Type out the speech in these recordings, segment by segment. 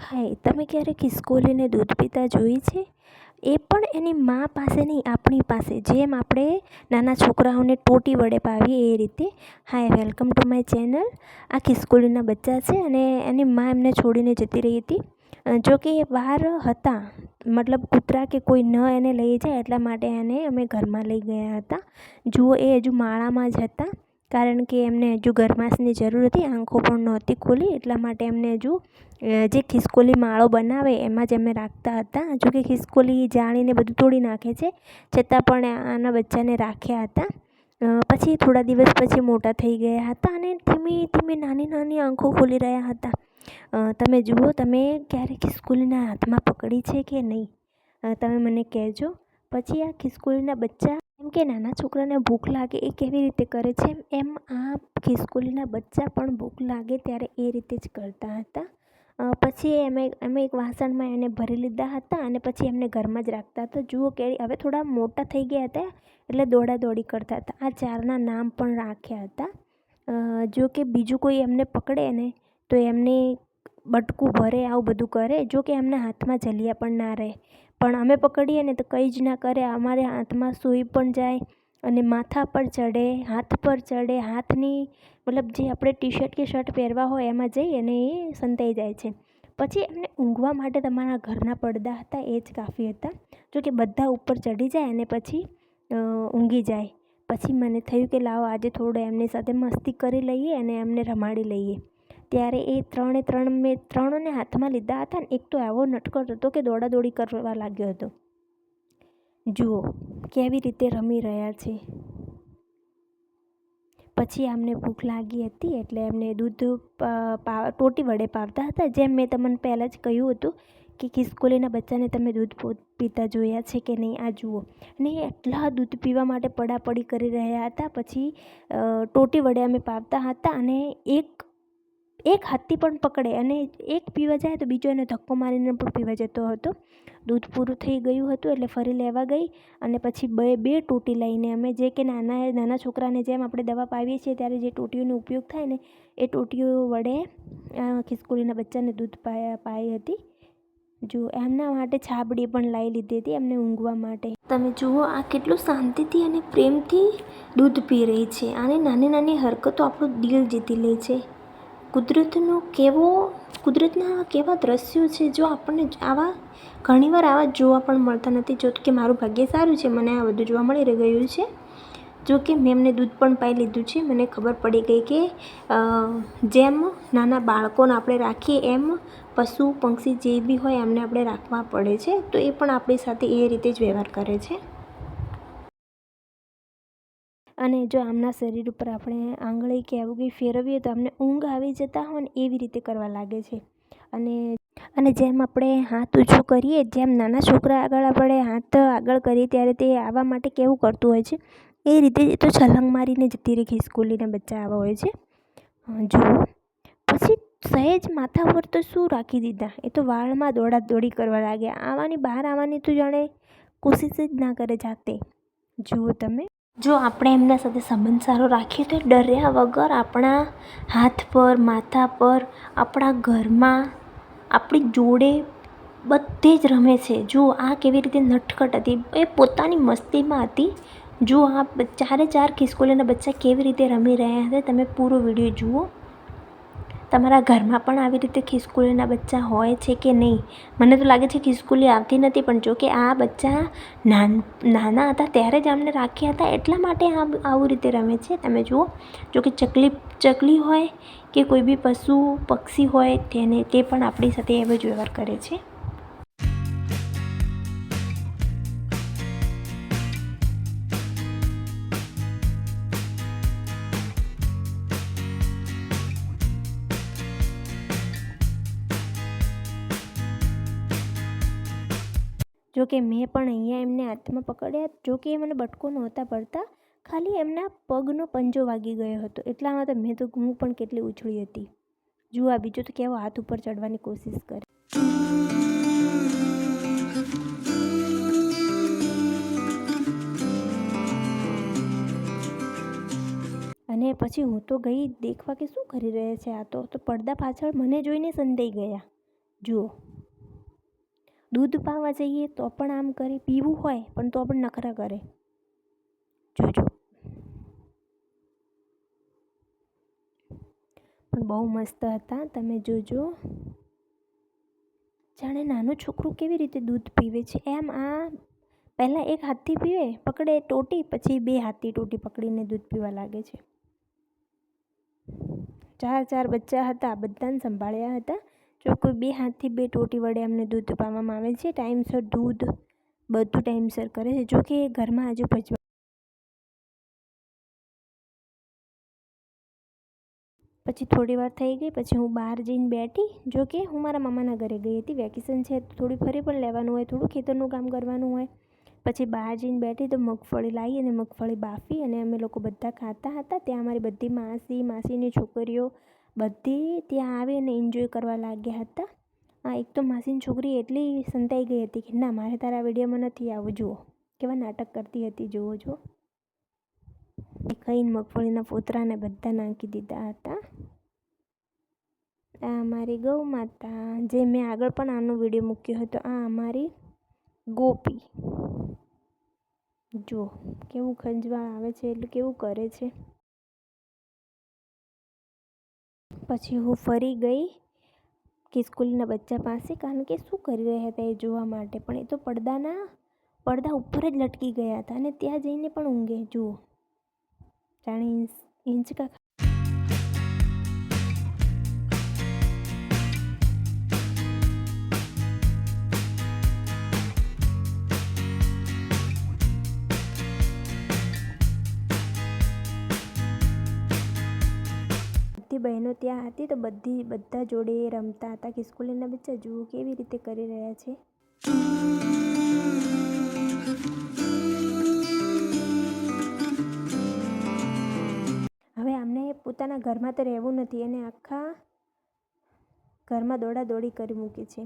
હાય, તમે ક્યારેક ખિસકોલીને દૂધ પીતા જોઈ છે? એ પણ એની મા પાસે નહીં, આપણી પાસે. જેમ આપણે નાના છોકરાઓને ટોટી વડે પાવીએ એ રીતે. હાય, વેલકમ ટુ માય ચેનલ. આ ખિસકોલીના બચ્ચા છે અને એની મા એમને છોડીને જતી રહી હતી. જો કે એ બહાર હતા, મતલબ કૂતરા કે કોઈ ન એને લઈ જાય એટલા માટે એને અમે ઘરમાં લઈ ગયા હતા. જુઓ, એ હજુ માળામાં જ હતા, કારણ કે એમને હજુ ગરમાશની જરૂર હતી. આંખો પણ નહોતી ખોલી, એટલા માટે એમને હજુ જે ખિસકોલી માળો બનાવે એમાં જ અમે રાખતા હતા. જો કે ખિસકોલી જાળીને બધું તોડી નાખે છે, છતાં પણ આના બચ્ચાને રાખ્યા હતા. પછી થોડા દિવસ પછી મોટા થઈ ગયા હતા અને ધીમે ધીમે નાની નાની આંખો ખોલી રહ્યા હતા. તમે જુઓ, તમે ક્યારે ખિસકોલીના હાથમાં પકડી છે કે નહીં? તમે મને કહેજો. પછી આ ખિસકોલીના બચ્ચા, એમ કે નાના છોકરાને ભૂખ લાગે એ કેવી રીતે કરે છે, એમ આ ખિસકોલીના બચ્ચા પણ ભૂખ લાગે ત્યારે એ રીતે જ કરતા હતા. પછી અમે એક વાસણમાં એને ભરી લીધા હતા અને પછી એમને ઘરમાં જ રાખતા હતા. જુઓ કે હવે થોડા મોટા થઈ ગયા હતા એટલે દોડાદોડી કરતા હતા. આ ચારના નામ પણ રાખ્યા હતા. જો કે બીજું કોઈ એમને પકડે ને તો એમને બટકું ભરે, આવું બધું કરે. જો કે એમના હાથમાં જલિયા પણ ના રહે, પણ અમે પકડીએ ને તો કંઈ જ ના કરે. અમારે હાથમાં સૂઈ પણ જાય અને માથા પર ચડે, હાથ પર ચડે. હાથની મતલબ જે આપણે ટી શર્ટ કે શર્ટ પહેરવા હોય એમાં જઈ અને એ સંતાઈ જાય છે. પછી એમને ઊંઘવા માટે તમારા ઘરના પડદા હતા એ જ કાફી હતા. જો કે બધા ઉપર ચડી જાય અને પછી ઊંઘી જાય. પછી મને થયું કે લાવો આજે થોડું એમની સાથે મસ્તી કરી લઈએ અને એમને રમાડી લઈએ. ત્યારે એ મેં ત્રણોને હાથમાં લીધા હતા ને એક તો એવો નટખટ હતો કે દોડાદોડી કરવા લાગ્યો હતો. જુઓ કેવી રીતે રમી રહ્યા છે. પછી અમને ભૂખ લાગી હતી એટલે એમને દૂધ ટોટી વડે પાવતા હતા. જેમ મેં તમને પહેલાં જ કહ્યું હતું કે ખિસકોલીના બચ્ચાને તમે દૂધ પીતા જોયા છે કે નહીં, આ જુઓ. અને એટલા દૂધ પીવા માટે પડાપડી કરી રહ્યા હતા. પછી ટોટી વડે અમે પાવતા હતા અને એક હાથથી પણ પકડે અને એક પીવા જાય તો બીજો એને ધક્કો મારીને પણ પીવા જતો હતો. દૂધ પૂરું થઈ ગયું હતું એટલે ફરી લેવા ગઈ અને પછી બે ટોટી લઈને અમે, જે કે નાના છોકરાને જેમ આપણે દવા પાવીએ છીએ ત્યારે જે ટોટીઓનો ઉપયોગ થાય ને એ ટોટીઓ વડે ખિસકોલીના બચ્ચાને દૂધ પાઈ હતી. જો એમના માટે છાબડી પણ લાવી લીધી હતી એમને ઊંઘવા માટે. તમે જુઓ, આ કેટલું શાંતિથી અને પ્રેમથી દૂધ પી રહી છે. આની નાની નાની હરકતો આપણું દિલ જીતી લે છે. કુદરતના કેવા દ્રશ્યો છે. જો આપણને ઘણીવાર આવા જોવા પણ મળતા નથી. જો કે મારું ભાગ્ય સારું છે, મને આ બધું જોવા મળી ગયું છે. જો કે મેં એમને દૂધ પણ પાઈ લીધું છે. મને ખબર પડી ગઈ કે જેમ નાના બાળકોને આપણે રાખીએ એમ પશુ પક્ષી જે બી હોય એમને આપણે રાખવા પડે છે. તો એ પણ આપણી સાથે એ રીતે જ વ્યવહાર કરે છે. અને જો આમના શરીર ઉપર આપણે આંગળી કે આવું કંઈ ફેરવીએ તો અમને ઊંઘ આવી જતા હોય ને એવી રીતે કરવા લાગે છે. અને જેમ આપણે હાથ ઊંચું કરીએ, જેમ નાના છોકરા આગળ આપણે હાથ આગળ કરીએ ત્યારે તે આવવા માટે કેવું કરતું હોય છે એ રીતે તો છલાંગ મારીને જતી રહી. ખિસકોલીના બચ્ચા આવા હોય છે. જુઓ, પછી સહેજ માથા પર તો શું રાખી દીધા, એ તો વાળમાં દોડાદોડી કરવા લાગ્યા. બહાર આવવાની તો જાણે કોશિશ જ ના કરે જાતે. જુઓ તમે, જો આપણે એમના સાથે સંબંધ સારો રાખીએ તો ડર્યા વગર આપણા હાથ પર, માથા પર, આપણા ઘરમાં, આપણી જોડે બધે જ રમે છે. જુઓ આ કેવી રીતે નટખટ હતી, એ પોતાની મસ્તીમાં હતી. જુઓ આ ચાર ખિસકોલીના બચ્ચા કેવી રીતે રમી રહ્યા હતા. તમે પૂરો વિડીયો જુઓ. તમારા ઘરમાં પણ આવી રીતે ખિસકોલીના બચ્ચા હોય છે કે નહીં? મને તો લાગે છે ખિસકોલી આવતી નથી, પણ જો કે આ બચ્ચા નાના હતા ત્યારે જ અમને રાખ્યા હતા એટલા માટે આવું રીતે રમે છે. તમે જુઓ, જો કે ચકલી હોય કે કોઈ બી પશુ પક્ષી હોય તે પણ આપણી સાથે એવો જ વ્યવહાર કરે છે. જો કે મેં પણ અહીંયા એમને હાથમાં પકડ્યા. જો કે એ મને બટકો નહોતા પડતા, ખાલી એમના પગનો પંજો વાગી ગયો હતો. એટલામાં તો હું પણ કેટલી ઉછળી હતી. જુઓ આ બીજો તો કેવો હાથ ઉપર ચડવાની કોશિશ કરે. અને પછી હું તો ગઈ દેખવા કે શું કરી રહ્યા છે આ તો પડદા પાછળ મને જોઈને સંતાઈ ગયા. જુઓ, દૂધ પાવા જઈએ તો પણ આમ કરે, પીવું હોય પણ તો પણ નખરા કરે. જોજો, પણ બહુ મસ્ત હતા, તમે જોજો. જાણે નાનું છોકરું કેવી રીતે દૂધ પીવે છે એમ. આ પહેલાં એક હાથથી પીવે, પકડે ટોટી, પછી 2 હાથથી ટોટી પકડીને દૂધ પીવા લાગે છે. 4 બચ્ચા હતા, બધાને સંભાળ્યા હતા. જો કોઈ 2 હાથથી 2 ટોટી વડે અમને દૂધ પાવામાં આવે છે. ટાઈમસર દૂધ બધું ટાઈમસર કરે છે. જો કે ઘરમાં હજુ ભજવા પછી થોડી વાર થઈ ગઈ, પછી હું બહાર જઈને બેઠી. જો કે હું મારા મામાના ઘરે ગઈ હતી. વેકેશન છે તો થોડી ફરી પણ લેવાનું હોય, થોડું ખેતરનું કામ કરવાનું હોય. પછી બહાર જઈને બેઠી તો મગફળી લાવી અને મગફળી બાફી અને અમે લોકો બધા ખાતા હતા. ત્યાં અમારી બધી માસીની છોકરીઓ બધી ત્યાં આવી અને એન્જોય કરવા લાગ્યા હતા. એક તો માસીની છોકરી એટલી સંતાઈ ગઈ હતી કે ના, મારે તારા વિડીયોમાં નથી આવવું. જુઓ કેવા નાટક કરતી હતી, જુઓ જો. ખાઈને મગફળીના ફોતરાને બધા નાખી દીધા હતા. આ અમારી ગૌ માતા, જે મેં આગળ પણ આનો વિડીયો મૂક્યો હતો. આ અમારી ગોપી, જુઓ કેવું ખંજવાળ આવે છે, એટલે કેવું કરે છે. પછી હું ફરી ગઈ ખિસકોલીના બચ્ચા પાસે, કારણ કે શું કરી રહ્યા હતા એ જોવા માટે. પણ એ તો પડદા ઉપર જ લટકી ગયા હતા અને ત્યાં જઈને પણ ઊંઘે. જુઓ, જાણે હિંચકા. બધી બહેનો ત્યાં હતી તો બધા જોડે રમતા હતા. ખિસકોલીના બચ્ચા જુઓ કેવી રીતે કરી રહ્યા છે. હવે આમને પોતાના ઘરમાં તો રહેવું નથી અને આખા ઘરમાં દોડાદોડી કરી મૂકી છે.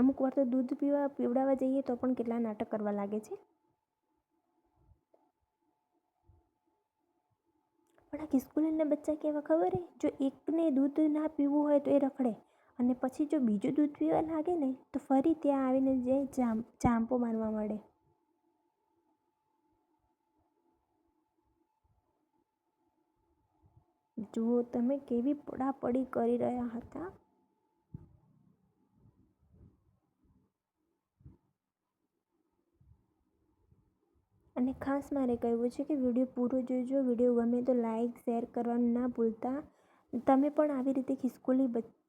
અમુક વાર તો દૂધ પીવડાવવા જઈએ તો પણ કેટલા નાટક કરવા લાગે છે. પણ આ ખિસકોલીના બચ્ચા કેવા ખબર હે? જો એકને દૂધ ના પીવું હોય તો એ રખડે, અને પછી જો બીજું દૂધ પીવા લાગે ને તો ફરી ત્યાં આવીને ચાંપો મારવા મળે. જુઓ તમે કેવી પડાપડી કરી રહ્યા હતા. અને ખાસ મારે કહેવું છે કે વિડીયો પૂરો જોજો. વિડીયો ગમે તો લાઈક શેર કરવાનું ના ભૂલતા. તમે પણ આવી રીતે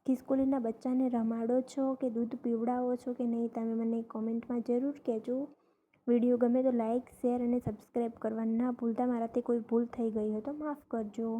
ખિસકોલીના બચ્ચાને રમાડો છો કે દૂધ પીવડાવો છો કે નહીં, તમે મને કોમેન્ટમાં જરૂર કહેજો. વિડીયો ગમે તો લાઈક શેર અને સબસ્ક્રાઈબ કરવાનું ના ભૂલતા. મારાથી કોઈ ભૂલ થઈ ગઈ હોય તો માફ કરજો.